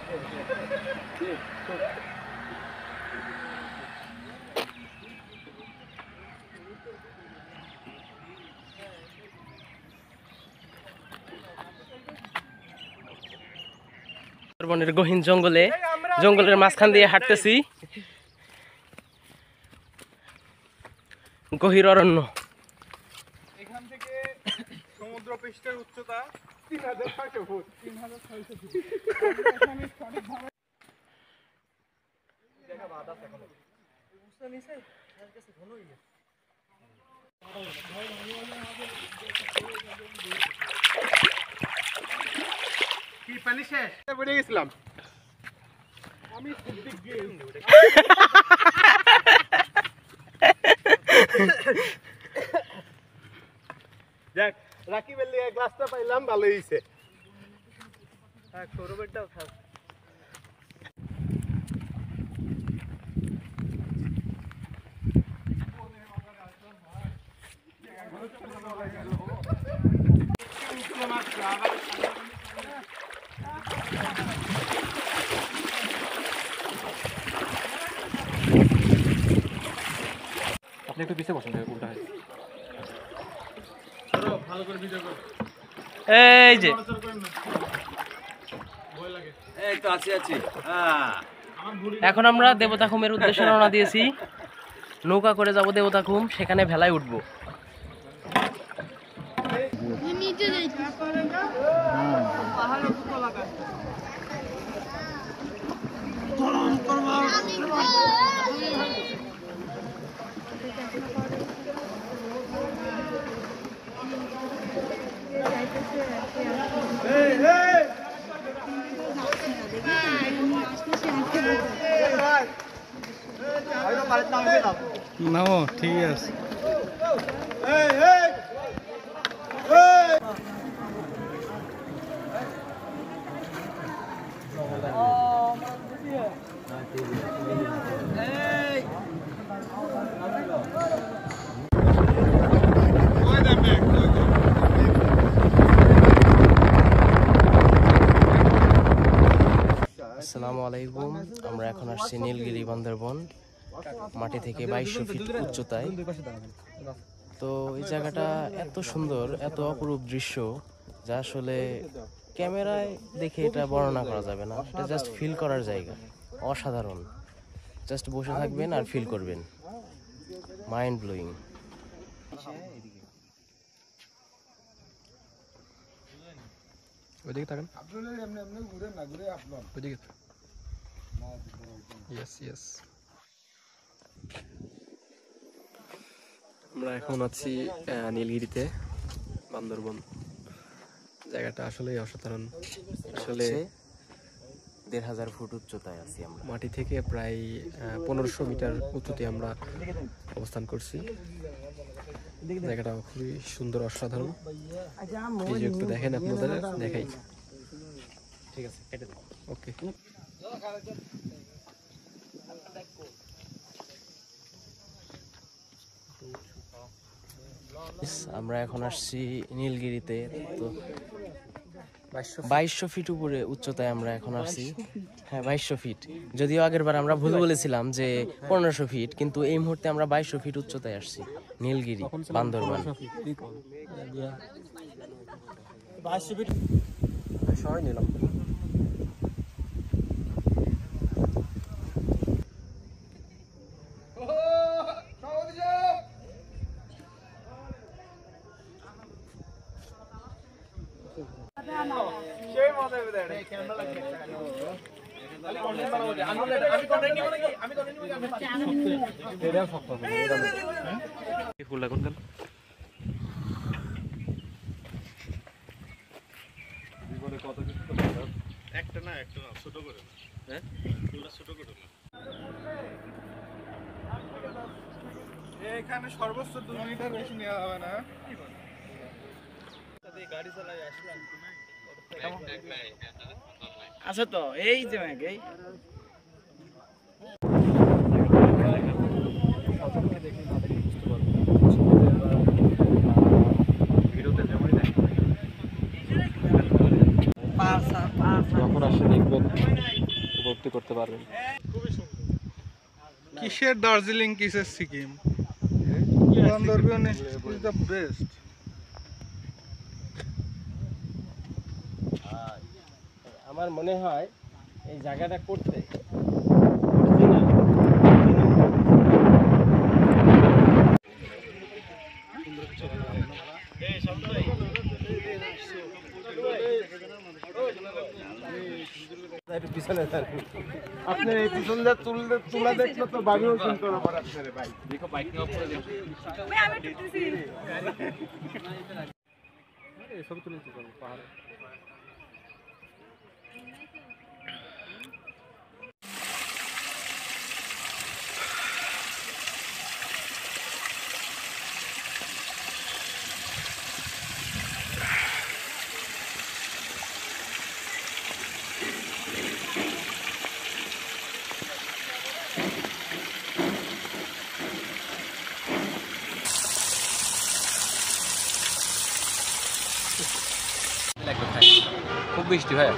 সুন্দরবনের গহীন জঙ্গলের মাঝখান দিয়ে হাঁটতেছি। গভীর অরণ্য। এখান থেকে সমুদ্র পৃষ্ঠের উচ্চতা ৩৬০০ ফুট। ৩৬০০ ফুট। কি পানি শেষ পড়ে গেছিলাম আমি। দেখ রাকিবের লিগে গ্লাসটা পাইলাম, ভালো হইছে। হ্যাঁ সৌরভেরটাও থাক। আপনি একটু পিছিয়ে বসেন, উল্টা হয়। ভালো করে ভিডিও কর। এই যে এই তো আছি। এখন আমরা দেবতাখুমের উদ্দেশ্যে রওনা দিয়েছি। নৌকা করে যাব দেবতাখুম, সেখানে ভেলায় উঠবো। না ঠিক আছে। আসসালামু আলাইকুম। আমরা এখন আসছি নীলগিরি বান্দরবন, মাটি থেকে 2200 ফিট উচ্চতায়। তো এই জায়গাটা এত সুন্দর, এত অপরূপ দৃশ্য, যা আসলে ক্যামেরায় দেখে এটা বর্ণনা করা যাবে না। এটা জাস্ট ফিল করার জায়গা, অসাধারণ। জাস্ট বসে থাকবেন আর ফিল করবেন, মাইন্ড ব্লোয়িং। ওইদিকে তাকান, ওইদিকে। ইয়েস। আমরা এখন আছি নীলগিরিতে, বান্দরবন। জায়গাটা আসলেই অসাধারণ। আসলে 1500 ফুট উচ্চতায় আছি আমরা। মাটি থেকে প্রায় 1500 মিটার উঁচুতে আমরা অবস্থান করছি। জায়গাটা খুবই সুন্দর, অসাধারণ। এই যে একটু দেখেন, আপনাদের দেখাই। ঠিক আছে, কেটে দাও। ওকে। আমরা এখন আসছি নীলগিরিতে। তো 2200 ফিট উপরে উচ্চতায় আমরা এখন আসছি। হ্যাঁ 2200 ফিট। যদিও আগের বার আমরা ভুল বলেছিলাম যে 1500 ফিট, কিন্তু এই মুহূর্তে আমরা 2200 ফিট উচ্চতায় আসছি নীলগিরি বান্দরবান। সবাই নিলাম। ফুল লাগুন কেন? একটা না ছোট করে। হ্যাঁ ছোট করে না। এখানে সর্বোচ্চ 2 মিটার বেশি নেওয়া হবে না। গাড়ি চালাই আসলাম। আচ্ছা তো এই যে এই যখন আসে দেখবেন, উপলব্ধি করতে পারবেন। কিসের দার্জিলিং, কিসের Sikkim, Bandarban is the best. আমার মনে হয় এই জায়গাটা করতে আপনি এই পিছন দিয়ে তুলা দেখলে তো বাবিও চিন্তা করা পারছে রে ভাই। ছবি তুলেছি পাহাড়ে। খুব বৃষ্টি ভাই।